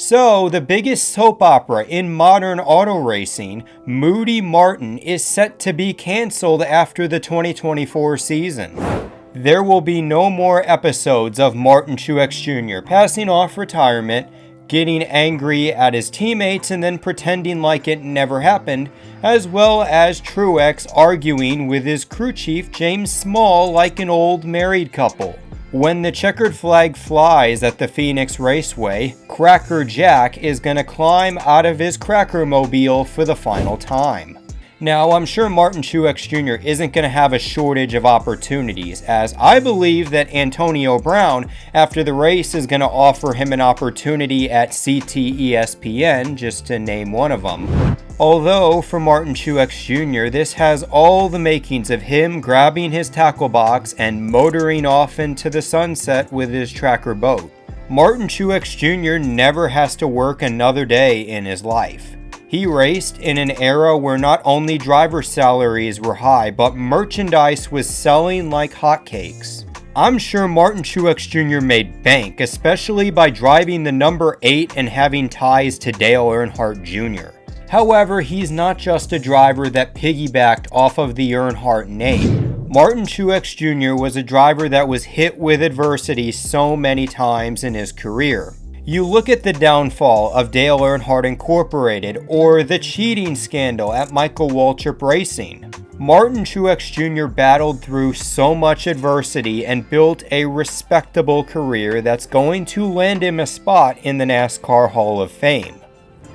So, the biggest soap opera in modern auto racing, Moody Martin, is set to be cancelled after the 2024 season. There will be no more episodes of Martin Truex Jr. passing off retirement, getting angry at his teammates and then pretending like it never happened, as well as Truex arguing with his crew chief James Small like an old married couple. When the checkered flag flies at the Phoenix Raceway, Cracker Jack is gonna climb out of his Cracker Mobile for the final time. Now, I'm sure Martin Truex Jr. isn't going to have a shortage of opportunities, as I believe that Antonio Brown, after the race, is going to offer him an opportunity at CTESPN, just to name one of them. Although, for Martin Truex Jr., this has all the makings of him grabbing his tackle box and motoring off into the sunset with his tracker boat. Martin Truex Jr. never has to work another day in his life. He raced in an era where not only driver salaries were high, but merchandise was selling like hotcakes. I'm sure Martin Truex Jr. made bank, especially by driving the number 8 and having ties to Dale Earnhardt Jr. However, he's not just a driver that piggybacked off of the Earnhardt name. Martin Truex Jr. was a driver that was hit with adversity so many times in his career. You look at the downfall of Dale Earnhardt Incorporated or the cheating scandal at Michael Waltrip Racing. Martin Truex Jr. battled through so much adversity and built a respectable career that's going to land him a spot in the NASCAR Hall of Fame.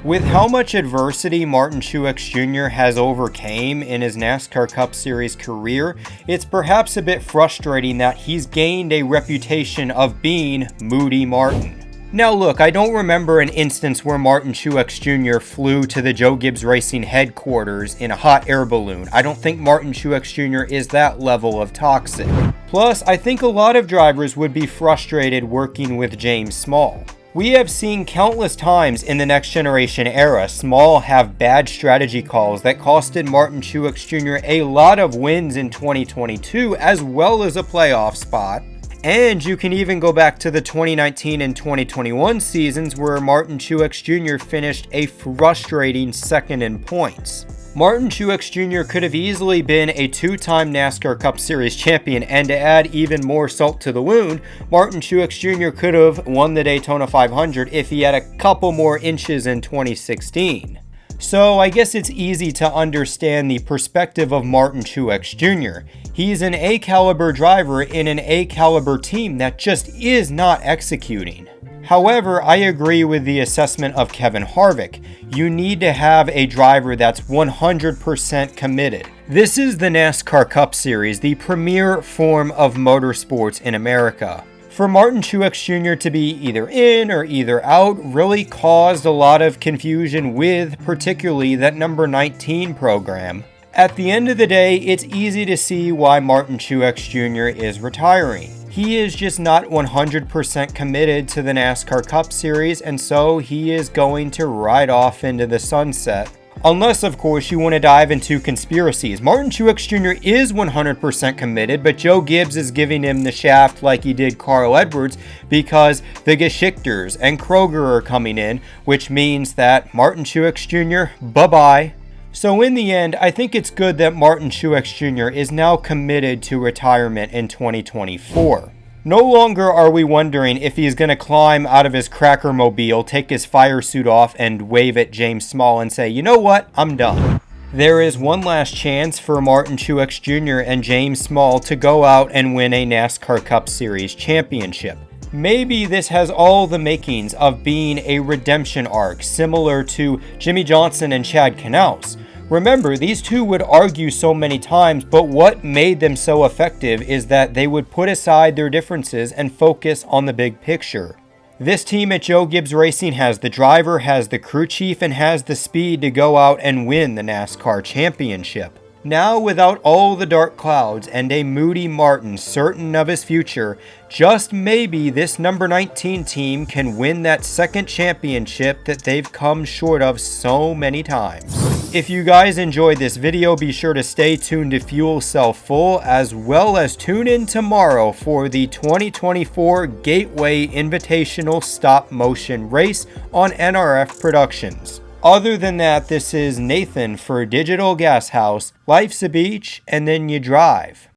With how much adversity Martin Truex Jr. has overcame in his NASCAR Cup Series career, it's perhaps a bit frustrating that he's gained a reputation of being Moody Martin. Now look, I don't remember an instance where Martin Truex Jr. flew to the Joe Gibbs Racing headquarters in a hot air balloon. I don't think Martin Truex Jr. is that level of toxic. Plus, I think a lot of drivers would be frustrated working with James Small. We have seen countless times in the next generation era Small have bad strategy calls that costed Martin Truex Jr. a lot of wins in 2022 as well as a playoff spot. And you can even go back to the 2019 and 2021 seasons where Martin Truex Jr. finished a frustrating second in points. Martin Truex Jr. could have easily been a 2-time NASCAR Cup Series champion, and to add even more salt to the wound, Martin Truex Jr. could have won the Daytona 500 if he had a couple more inches in 2016. So I guess it's easy to understand the perspective of Martin Truex Jr. He's an A-caliber driver in an A-caliber team that just is not executing. However, I agree with the assessment of Kevin Harvick. You need to have a driver that's 100% committed. This is the NASCAR Cup Series, the premier form of motorsports in America. For Martin Truex Jr. to be either in or either out really caused a lot of confusion with particularly that number 19 program. At the end of the day, it's easy to see why Martin Truex Jr. is retiring. He is just not 100% committed to the NASCAR Cup Series, and so he is going to ride off into the sunset. Unless, of course, you want to dive into conspiracies. Martin Truex Jr. is 100% committed, but Joe Gibbs is giving him the shaft like he did Carl Edwards because the Geschichters and Kroger are coming in, which means that Martin Truex Jr., bye-bye. So in the end, I think it's good that Martin Truex Jr. is now committed to retirement in 2024. No longer are we wondering if he's going to climb out of his Cracker Mobile, take his fire suit off, and wave at James Small and say, you know what, I'm done. There is one last chance for Martin Truex Jr. and James Small to go out and win a NASCAR Cup Series championship. Maybe this has all the makings of being a redemption arc, similar to Jimmy Johnson and Chad Knaus. Remember, these two would argue so many times, but what made them so effective is that they would put aside their differences and focus on the big picture. This team at Joe Gibbs Racing has the driver, has the crew chief, and has the speed to go out and win the NASCAR championship. Now, without all the dark clouds and a Moody Martin certain of his future, just maybe this number 19 team can win that second championship that they've come short of so many times. If you guys enjoyed this video, be sure to stay tuned to Fuel Cell Full, as well as tune in tomorrow for the 2024 Gateway Invitational Stop Motion Race on NRF Productions. Other than that, this is Nathan for Digital Gas House. Life's a beach, and then you drive.